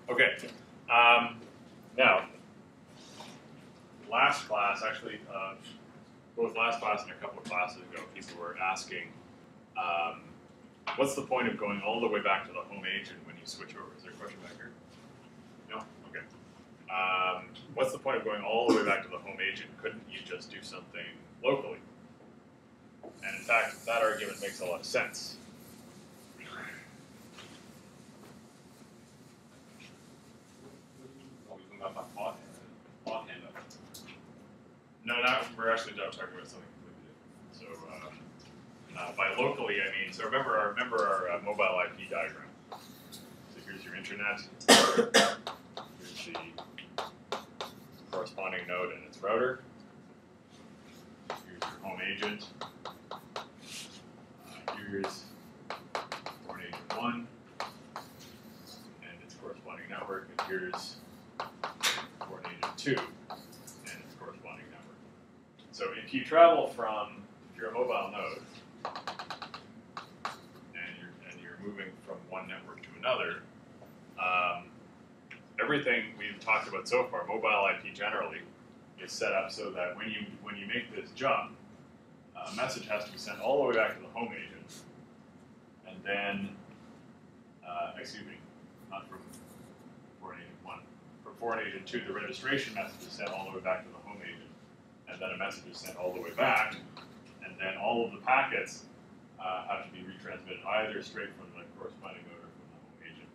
Okay. Now, last class, actually, both last class and a couple of classes ago, people were asking, what's the point of going all the way back to the home agent when you switch over? Is there a question back here? No? Okay. What's the point of going all the way back to the home agent? Couldn't you just do something locally? And in fact, that argument makes a lot of sense. No, we're actually talking about something completely different. So by locally, I mean, so remember our mobile IP diagram. So here's your internet. Here's the corresponding node and its router. Here's your home agent. Here's port agent 1 and its corresponding network. And here's port agent 2. So if you travel from, if you're a mobile node, and you're moving from one network to another, everything we've talked about so far, mobile IP generally, is set up so that when you make this jump, a message has to be sent all the way back to the home agent, and then, excuse me, not from port agent 1, from port agent 2, the registration message is sent all the way back to the home agent. And then a message is sent all the way back, and then all of the packets have to be retransmitted either straight from the corresponding node or from the home agent.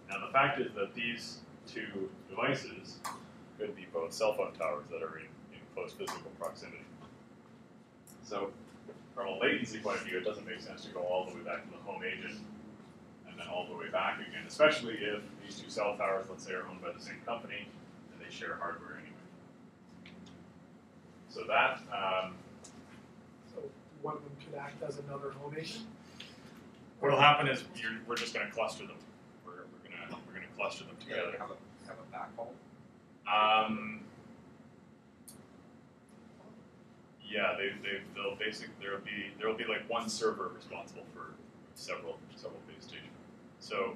Now the fact is that these two devices could be both cell phone towers that are in close physical proximity. So from a latency point of view, it doesn't make sense to go all the way back to the home agent and then all the way back again, especially if these two cell towers, let's say, are owned by the same company and they share hardware anyway. So that. So one of them could act as another home agent. What will happen is we're just going to cluster them. We're going to cluster them together. Have a backhaul. Yeah, there'll be like one server responsible for several base stations. So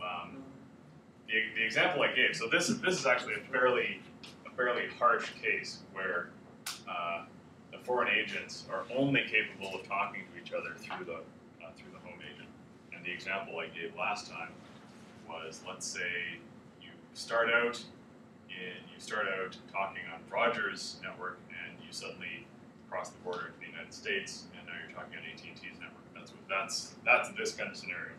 the example I gave. So this is actually a fairly harsh case where the foreign agents are only capable of talking to each other through the home agent. And the example I gave last time was, let's say you start out talking on Roger's network, and you suddenly cross the border to the United States, and now you're talking on AT&T's network. That's this kind of scenario.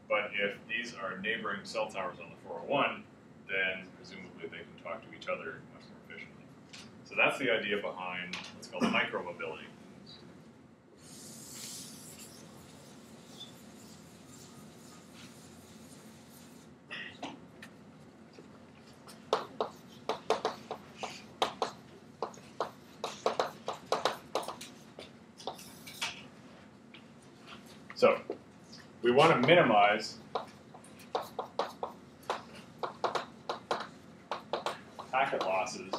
But if these are neighboring cell towers on the 401, then presumably they can talk to each other much more efficiently. So that's the idea behind what's called micromobility. So we want to minimize packet losses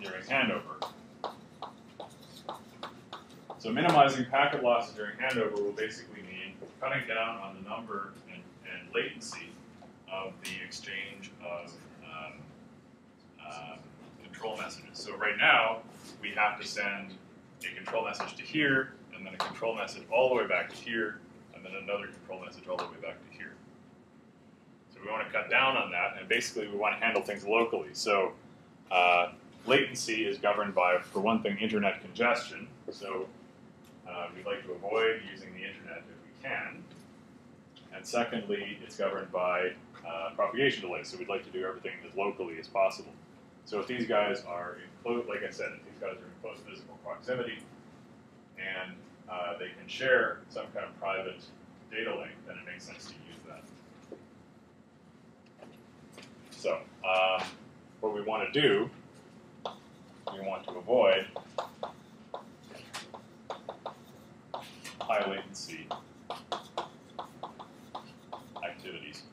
during handover. So minimizing packet losses during handover will basically mean cutting down on the number and latency of the exchange of control messages. So right now, we have to send a control message to here, and then a control message all the way back to here, and then another control message all the way back to here. So we want to cut down on that, and basically we want to handle things locally. So latency is governed by, for one thing, internet congestion. So we'd like to avoid using the internet if we can. And secondly, it's governed by propagation delay. So we'd like to do everything as locally as possible. So if these guys are in close, like I said, if these guys are in close physical proximity, and they can share some kind of private data link, then it makes sense to use that. So what we want to do, we want to avoid high latency activities.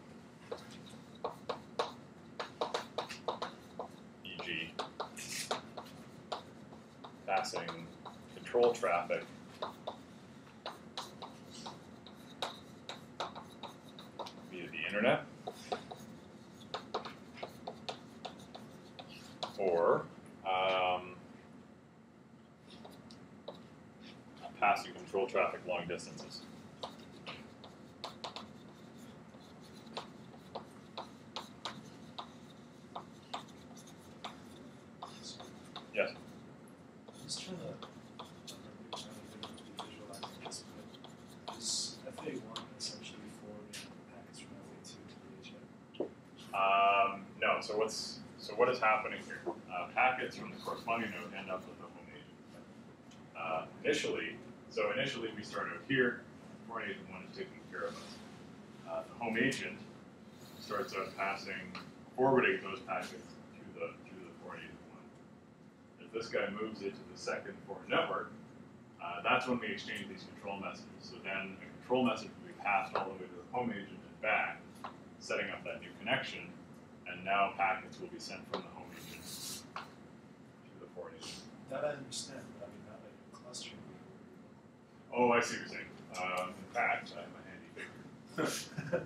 E.g. passing control traffic internet, or passing control traffic long distances. Yes? I'm just trying to visualize this, but is FA1 essentially forwarding packets from FA2 to the HA? No. So what is happening here? Packets from the corresponding node end up with the home agent. Initially we start out here. Foreign agent 1 is taking care of us. The home agent starts out forwarding those packets to the foreign agent 1. If this guy moves it to the second foreign network, that's when we exchange these control messages. So then a control message will be passed all the way to the home agent and back, setting up that new connection, and now packets will be sent from the home agent to the foreign agent. That I understand, but I mean, not like a cluster. Oh, I see what you're saying. In fact, I have a handy figure.